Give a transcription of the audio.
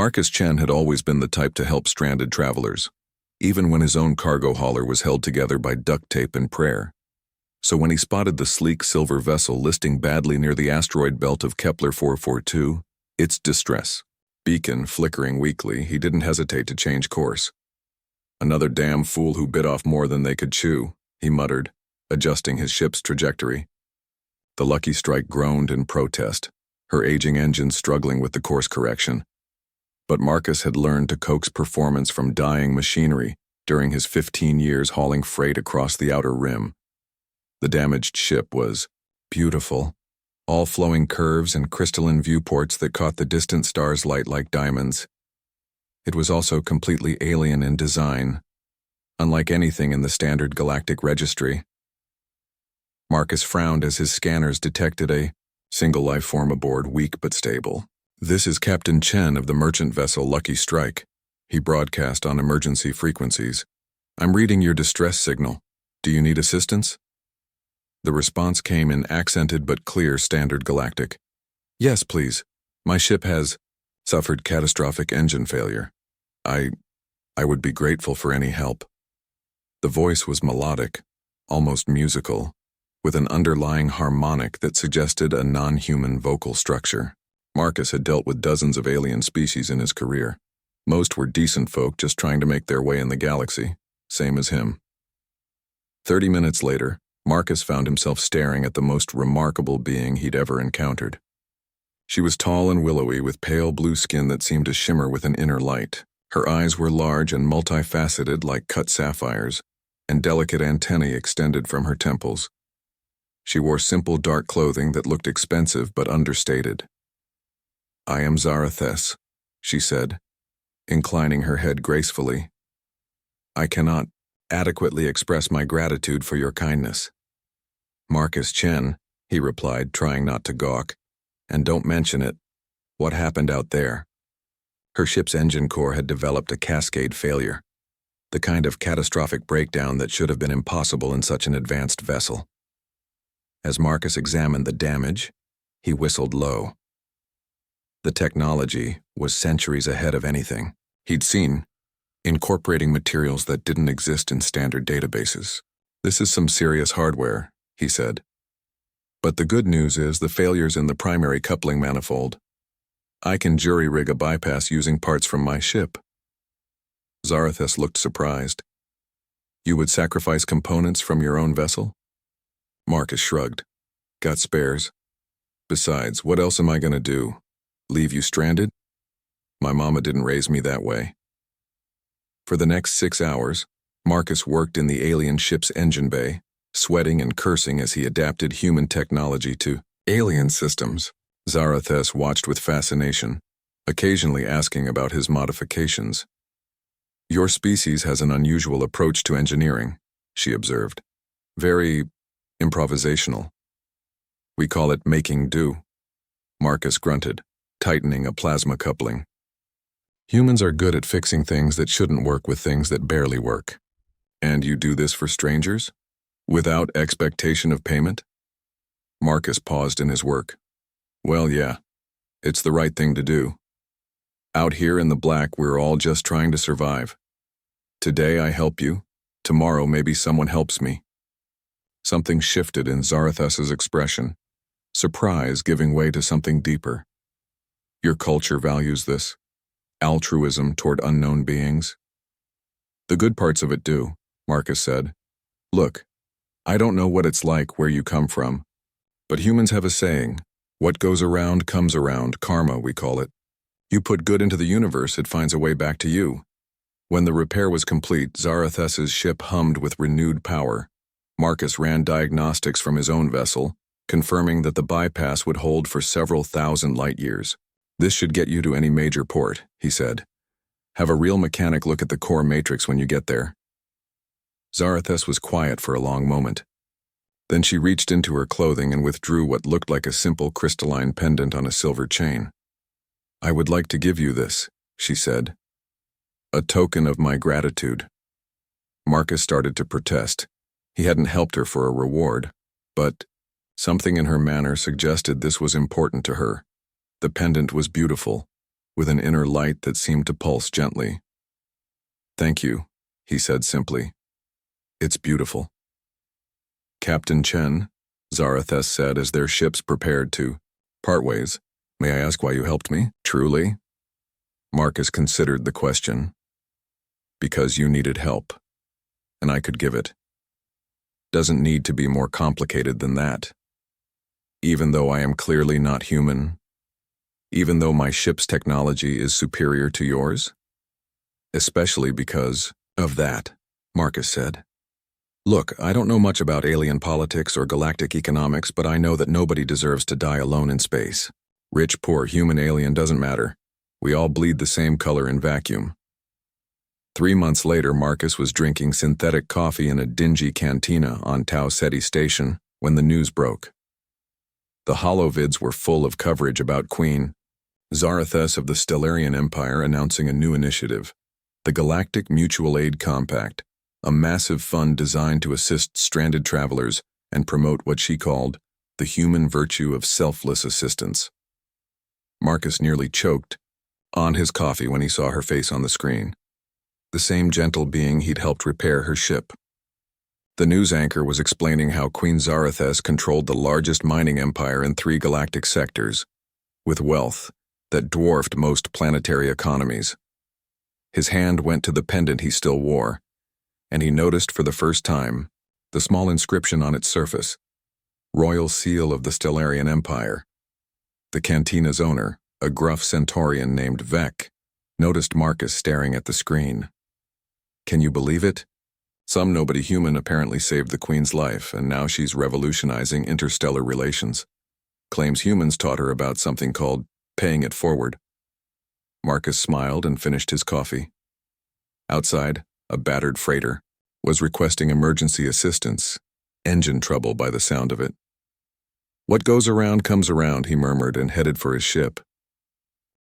Marcus Chen had always been the type to help stranded travelers, even when his own cargo hauler was held together by duct tape and prayer. So when he spotted the sleek silver vessel listing badly near the asteroid belt of Kepler 442, its distress beacon flickering weakly, he didn't hesitate to change course. "Another damn fool who bit off more than they could chew," he muttered, adjusting his ship's trajectory. The Lucky Strike groaned in protest, her aging engine struggling with the course correction. But Marcus had learned to coax performance from dying machinery during his 15 years hauling freight across the outer rim. The damaged ship was beautiful, all flowing curves and crystalline viewports that caught the distant stars' light like diamonds. It was also completely alien in design, unlike anything in the standard galactic registry. Marcus frowned as his scanners detected a single life form aboard, weak but stable. "This is Captain Chen of the merchant vessel Lucky Strike," he broadcast on emergency frequencies. "I'm reading your distress signal. Do you need assistance?" The response came in accented but clear standard galactic. "Yes, please. My ship has suffered catastrophic engine failure. I would be grateful for any help." The voice was melodic, almost musical, with an underlying harmonic that suggested a non-human vocal structure. Marcus had dealt with dozens of alien species in his career. Most were decent folk just trying to make their way in the galaxy, same as him. 30 minutes later, Marcus found himself staring at the most remarkable being he'd ever encountered. She was tall and willowy with pale blue skin that seemed to shimmer with an inner light. Her eyes were large and multifaceted like cut sapphires, and delicate antennae extended from her temples. She wore simple dark clothing that looked expensive but understated. "I am Zarathes," she said, inclining her head gracefully. "I cannot adequately express my gratitude for your kindness." "Marcus Chen," he replied, trying not to gawk. "And don't mention it. What happened out there?" Her ship's engine core had developed a cascade failure, the kind of catastrophic breakdown that should have been impossible in such an advanced vessel. As Marcus examined the damage, he whistled low. The technology was centuries ahead of anything he'd seen, incorporating materials that didn't exist in standard databases. "This is some serious hardware," he said. "But the good news is the failure's in the primary coupling manifold. I can jury-rig a bypass using parts from my ship." Zarathes looked surprised. "You would sacrifice components from your own vessel?" Marcus shrugged. "Got spares. Besides, what else am I going to do? Leave you stranded? My mama didn't raise me that way." For the next 6 hours, Marcus worked in the alien ship's engine bay, sweating and cursing as he adapted human technology to alien systems. Zarathes watched with fascination, occasionally asking about his modifications. "Your species has an unusual approach to engineering," she observed. "Very improvisational. We call it making do." Marcus grunted, tightening a plasma coupling. "Humans are good at fixing things that shouldn't work with things that barely work. And you do this for strangers? Without expectation of payment?" Marcus paused in his work. "Well, yeah. It's the right thing to do. Out here in the black, we're all just trying to survive. Today I help you. Tomorrow maybe someone helps me." Something shifted in Zarathus's expression, surprise giving way to something deeper. "Your culture values this? Altruism toward unknown beings?" "The good parts of it do," Marcus said. "Look, I don't know what it's like where you come from, but humans have a saying, what goes around comes around, karma we call it. You put good into the universe, it finds a way back to you." When the repair was complete, Zarathus's ship hummed with renewed power. Marcus ran diagnostics from his own vessel, confirming that the bypass would hold for several thousand light years. "This should get you to any major port," he said. "Have a real mechanic look at the core matrix when you get there." Zarathus was quiet for a long moment. Then she reached into her clothing and withdrew what looked like a simple crystalline pendant on a silver chain. "I would like to give you this," she said. "A token of my gratitude." Marcus started to protest. He hadn't helped her for a reward, but something in her manner suggested this was important to her. The pendant was beautiful, with an inner light that seemed to pulse gently. "Thank you," he said simply. "It's beautiful." "Captain Chen," Zarathus said as their ships prepared to part ways, "may I ask why you helped me?" "Truly?" Marcus considered the question. "Because you needed help, and I could give it. Doesn't need to be more complicated than that. Even though I am clearly not human, even though my ship's technology is superior to yours? Especially because of that," Marcus said. "Look, I don't know much about alien politics or galactic economics, but I know that nobody deserves to die alone in space. Rich, poor, human, alien, doesn't matter. We all bleed the same color in vacuum." 3 months later, Marcus was drinking synthetic coffee in a dingy cantina on Tau Ceti Station when the news broke. The holovids were full of coverage about Queen Zarathus of the Stellarian Empire announcing a new initiative, the Galactic Mutual Aid Compact, a massive fund designed to assist stranded travelers and promote what she called the human virtue of selfless assistance. Marcus nearly choked on his coffee when he saw her face on the screen. The same gentle being he'd helped repair her ship. The news anchor was explaining how Queen Zarathus controlled the largest mining empire in 3 galactic sectors, with wealth that dwarfed most planetary economies. His hand went to the pendant he still wore, and he noticed for the first time the small inscription on its surface, Royal Seal of the Stellarian Empire. The cantina's owner, a gruff centaurian named Vec, noticed Marcus staring at the screen. "Can you believe it? Some nobody human apparently saved the Queen's life, and now she's revolutionizing interstellar relations. Claims humans taught her about something called paying it forward." Marcus smiled and finished his coffee. Outside, a battered freighter was requesting emergency assistance, engine trouble by the sound of it. "What goes around comes around," he murmured and headed for his ship.